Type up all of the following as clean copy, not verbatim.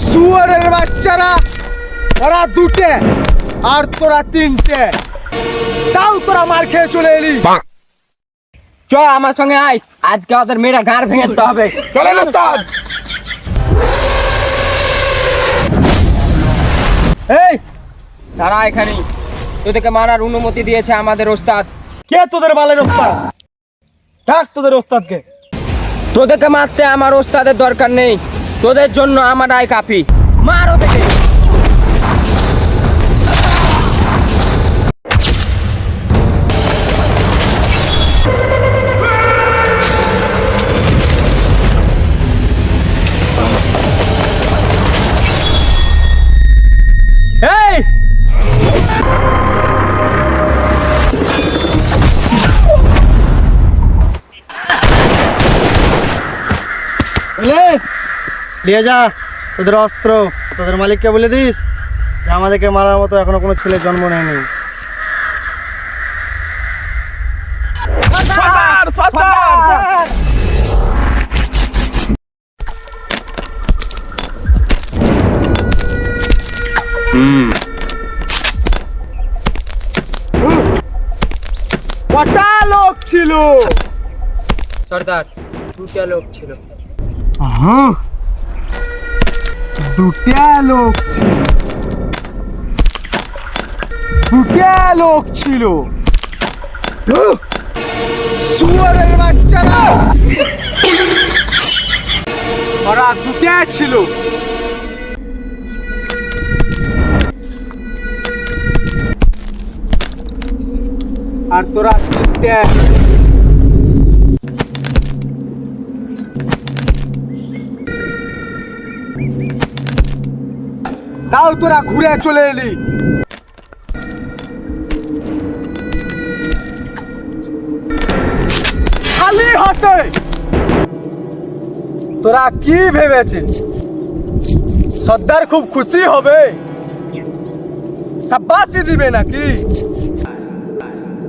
শুয়ারের বাচ্চারা, ওরা দুটে আর তোরা তিনটে, তাও তোরা মার খেয়ে চলে এলি। চ আমার সঙ্গে আয়, আজকে ওদের মেয়েরা গাড় ভেঙে দিতে হবে। চলেন ওস্তাদ। এই তারা এখানে তোদেরকে মারার অনুমতি দিয়েছে আমাদের ওস্তাদ। কে তোদের বালের ওস্তাদ? ডাক তোদের ওস্তাদকে। তোদেরকে মারতে আমার ওস্তাদের দরকার নেই, তোদের জন্য আমার আয় কাফি। মার ওদেরকে। এই নিয়ে যা তোদের অস্ত্র। তোদের মালিককে বলে দিস যে আমাদেরকে মারার মতো এখনো কোনো ছেলে জন্ম নেয়নি। কটা লোক ছিল? সর্দার, দুটা লোক ছিল। দুটা লোক ছিল, দুটা লোক ছিল। শুয়ারের বাচ্চারা, ওরা দুটা ছিল। আর তোরা তিনটে। তাও তোরা ঘুরে চলে এলি। খালি হাতে। তোরা কি ভেবেছিস সর্দার খুব খুশি হবে, শাবাশি দিবে নাকি?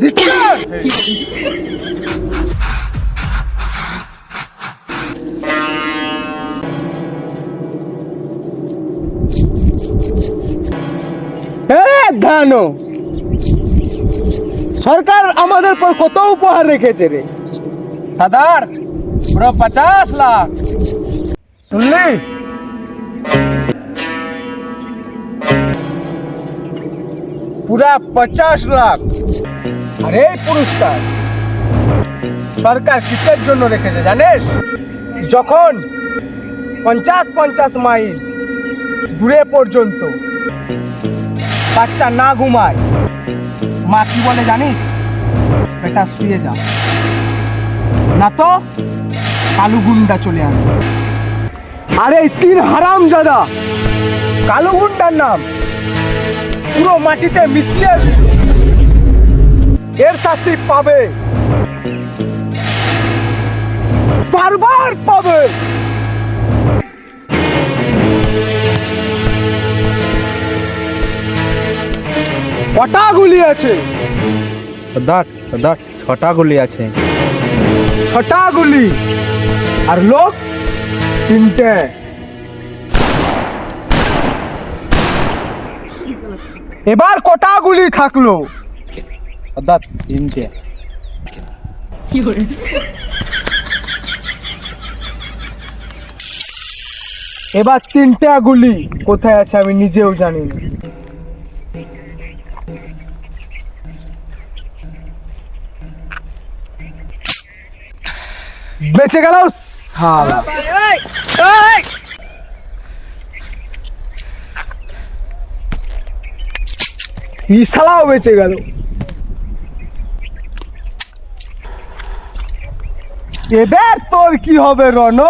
ধিক্কার! ধানো, সরকার আমাদের পর কত উপহার রেখেছে রে সর্দার, পুরো 50 লাখ। শুনলি? পুরা 50 লাখ। আর এই পুরস্কার সরকার কিসের জন্য রেখেছে জানিস? যখন 50-50 মাইল দূরে পর্যন্ত বাচ্চা না ঘুমায়, মা কি বলে জানিস? বেটা শুয়ে যা, না তো কালু গুন্ডা চলে আসবে। আর এই 3 হারামজাদা কালু গুন্ডার নাম পুরো মাটিতে মিশিয়ে দিল। এর শাস্তি পাবে, বারবার পাবে। কটা গুলি আছে? সর্দার, 6টা গুলি আছে। 6টা গুলি আর লোক 3টে। এবার কটা গুলি থাকলো? সর্দার, 3টে। এবার 3টা গুলি কোথায় আছে আমি নিজেও জানি না। বেঁচে গেল শালা। এই শালাও বেঁচে গেল। এবার তোর কি হবে রণ?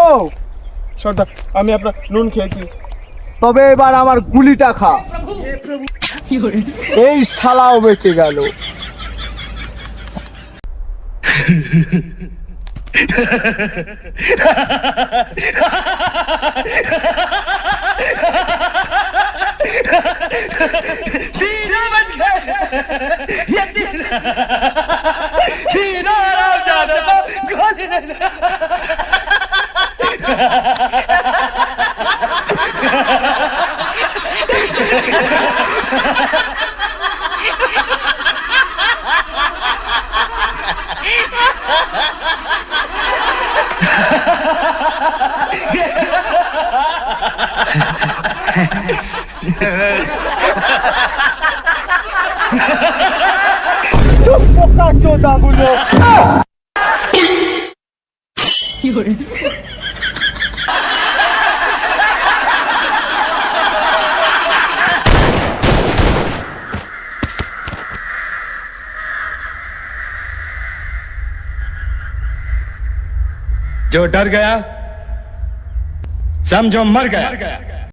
সর্দার, আমি আপনার নুন খেয়েছি। তবে এবার আমার গুলিটা খা। এই শালাও বেঁচে গেল। तीनों बच गए। ये तीनों हरामजादे को गोली চোদাগুলো। जो डर गया समझो मर गया